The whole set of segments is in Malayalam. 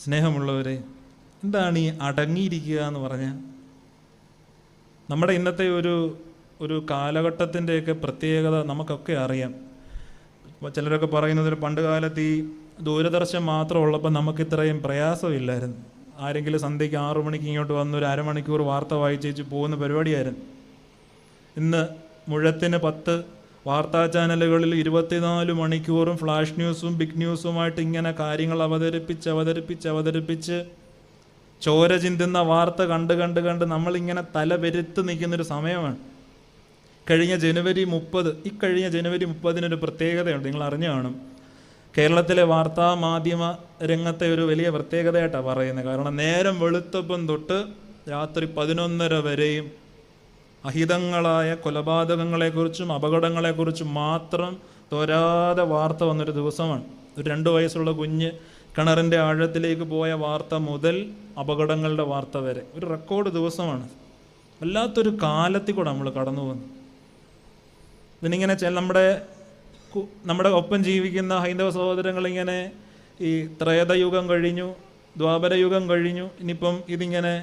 സ്നേഹമുള്ളവരെ, എന്താണ് ഈ അടങ്ങിയിരിക്കുക എന്ന് പറഞ്ഞാൽ? നമ്മുടെ ഇന്നത്തെ ഒരു കാലഘട്ടത്തിൻ്റെയൊക്കെ പ്രത്യേകത നമുക്കൊക്കെ അറിയാം. ചിലരൊക്കെ പറയുന്നത് പണ്ട് കാലത്ത് ഈ ദൂരദർശൻ മാത്രം ഉള്ളപ്പോൾ നമുക്കിത്രയും പ്രയാസമില്ലായിരുന്നു. ആരെങ്കിലും സന്ധ്യയ്ക്ക് 6 മണിക്ക് ഇങ്ങോട്ട് വന്ന് ഒരു അരമണിക്കൂർ വാർത്ത വായിച്ചേച്ച് പോകുന്ന പരിപാടിയായിരുന്നു. ഇന്ന് മുഴത്തിന് 10 വാർത്താ ചാനലുകളിൽ 24 മണിക്കൂറും ഫ്ലാഷ് ന്യൂസും ബിഗ് ന്യൂസുമായിട്ട് ഇങ്ങനെ കാര്യങ്ങൾ അവതരിപ്പിച്ച് ചോര ചിന്തുന്ന വാർത്ത കണ്ട് നമ്മളിങ്ങനെ തല പെരുത്ത് നിൽക്കുന്നൊരു സമയമാണ്. കഴിഞ്ഞ ജനുവരി 30 പ്രത്യേകതയുണ്ട്, നിങ്ങൾ അറിഞ്ഞു കാണും. കേരളത്തിലെ വാർത്താ മാധ്യമ രംഗത്തെ ഒരു വലിയ പ്രത്യേകതയായിട്ടാണ് പറയുന്നത്. കാരണം നേരം വെളുത്തപ്പം തൊട്ട് രാത്രി 11:30 വരെയും അഹിതങ്ങളായ കൊലപാതകങ്ങളെക്കുറിച്ചും അപകടങ്ങളെക്കുറിച്ചും മാത്രം തോരാതെ വാർത്ത വന്നൊരു ദിവസമാണ്. ഒരു 2 വയസ്സുള്ള കുഞ്ഞ് കിണറിൻ്റെ ആഴത്തിലേക്ക് പോയ വാർത്ത മുതൽ അപകടങ്ങളുടെ വാർത്ത വരെ ഒരു റെക്കോർഡ് ദിവസമാണ്. വല്ലാത്തൊരു കാലത്തിൽ കൂടെ നമ്മൾ കടന്നു പോകുന്നു. ഇതിനിങ്ങനെ നമ്മുടെ ഒപ്പം ജീവിക്കുന്ന ഹൈന്ദവ സഹോദരങ്ങളിങ്ങനെ ഈ ത്രേതയുഗം കഴിഞ്ഞു, ദ്വാപരയുഗം കഴിഞ്ഞു, ഇനിയിപ്പം ഇതിങ്ങനെ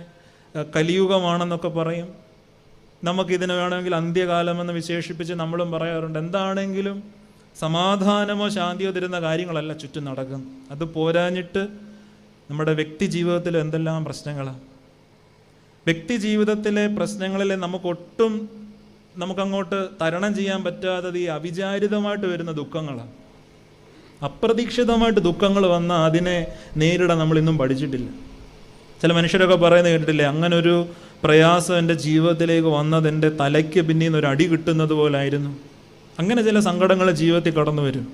കലിയുഗമാണെന്നൊക്കെ പറയും. നമുക്കിതിനെ വേണമെങ്കിൽ അന്ത്യകാലമെന്ന് വിശേഷിപ്പിച്ച് നമ്മളും പറയാറുണ്ട്. എന്താണെങ്കിലും സമാധാനമോ ശാന്തിയോ തരുന്ന കാര്യങ്ങളല്ല ചുറ്റും നടക്കും. അത് പോരാഞ്ഞിട്ട് നമ്മുടെ വ്യക്തി ജീവിതത്തിൽ എന്തെല്ലാം പ്രശ്നങ്ങളാണ്. വ്യക്തി ജീവിതത്തിലെ പ്രശ്നങ്ങളിലെ നമുക്കങ്ങോട്ട് തരണം ചെയ്യാൻ പറ്റാത്തത് ഈ അവിചാരിതമായിട്ട് വരുന്ന ദുഃഖങ്ങളാണ്. അപ്രതീക്ഷിതമായിട്ട് ദുഃഖങ്ങൾ വന്നാൽ അതിനെ നേരിടാൻ നമ്മളിന്നും പഠിച്ചിട്ടില്ല. ചില മനുഷ്യരൊക്കെ പറയുന്നത് കേട്ടിട്ടില്ലേ, അങ്ങനൊരു പ്രയാസം എൻ്റെ ജീവിതത്തിലേക്ക് വന്നത് എൻ്റെ തലയ്ക്ക് പിന്നീന്ന് ഒരു അടി കിട്ടുന്നത് പോലായിരുന്നു. അങ്ങനെ ചില സങ്കടങ്ങൾ ജീവിതത്തിൽ കടന്നു വരും.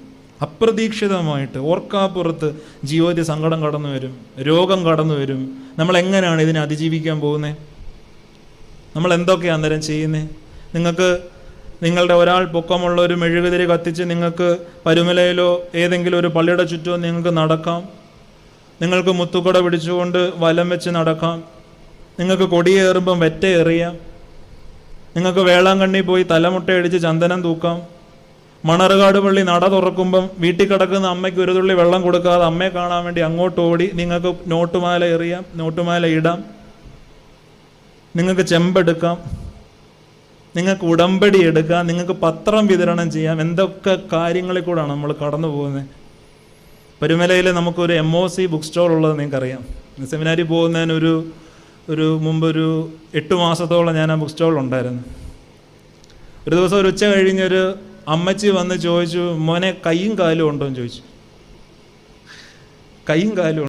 അപ്രതീക്ഷിതമായിട്ട് ഓർക്കാപ്പുറത്ത് ജീവിതത്തിൽ സങ്കടം കടന്നു വരും, രോഗം കടന്നു വരും. നമ്മളെങ്ങനെയാണ് ഇതിനെ അതിജീവിക്കാൻ പോകുന്നത്? നമ്മൾ എന്തൊക്കെയാണ് അന്നേരം ചെയ്യുന്നത്? നിങ്ങളുടെ ഒരാൾ പൊക്കമുള്ള ഒരു മെഴുകുതിരി കത്തിച്ച് നിങ്ങൾക്ക് പരുമലയിലോ ഏതെങ്കിലും ഒരു പള്ളിയുടെ ചുറ്റുമോ നിങ്ങൾക്ക് നടക്കാം. നിങ്ങൾക്ക് മുത്തുകുട പിടിച്ചുകൊണ്ട് വലം വെച്ച് നടക്കാം. നിങ്ങൾക്ക് കൊടിയേറുമ്പം വെറ്റ എറിയാം. നിങ്ങൾക്ക് വേളാങ്കണ്ണി പോയി തലമുട്ടയടിച്ച് ചന്ദനം തൂക്കാം. മണർകാട് പള്ളി നട തുറക്കുമ്പം വീട്ടിൽ കിടക്കുന്ന അമ്മയ്ക്ക് ഒരു തുള്ളി വെള്ളം കൊടുക്കാതെ അമ്മയെ കാണാൻ വേണ്ടി അങ്ങോട്ട് ഓടി നിങ്ങൾക്ക് നോട്ടുമാല എറിയാം, നോട്ടുമാല ഇടാം. നിങ്ങൾക്ക് ചെമ്പെടുക്കാം, നിങ്ങൾക്ക് ഉടമ്പടി എടുക്കാം, നിങ്ങൾക്ക് പത്രം വിതരണം ചെയ്യാം. എന്തൊക്കെ കാര്യങ്ങളിൽ കൂടാണ് നമ്മൾ കടന്നു പോകുന്നത്. പരുമലയിൽ നമുക്കൊരു MOC ബുക്ക് സ്റ്റോൾ ഉള്ളത് നിങ്ങൾക്കറിയാം. സെമിനാരി പോകുന്നതിന് മുമ്പൊരു 8 മാസത്തോളം ഞാൻ ആ ബുക്ക് സ്റ്റോൾ ഉണ്ടായിരുന്നു. ഒരു ദിവസം ഒരു ഉച്ച കഴിഞ്ഞൊരു അമ്മച്ചി വന്ന് ചോദിച്ചു, മോനെ കൈയും കാലും ഉണ്ടോ എന്ന് ചോദിച്ചു. കൈയും കാലും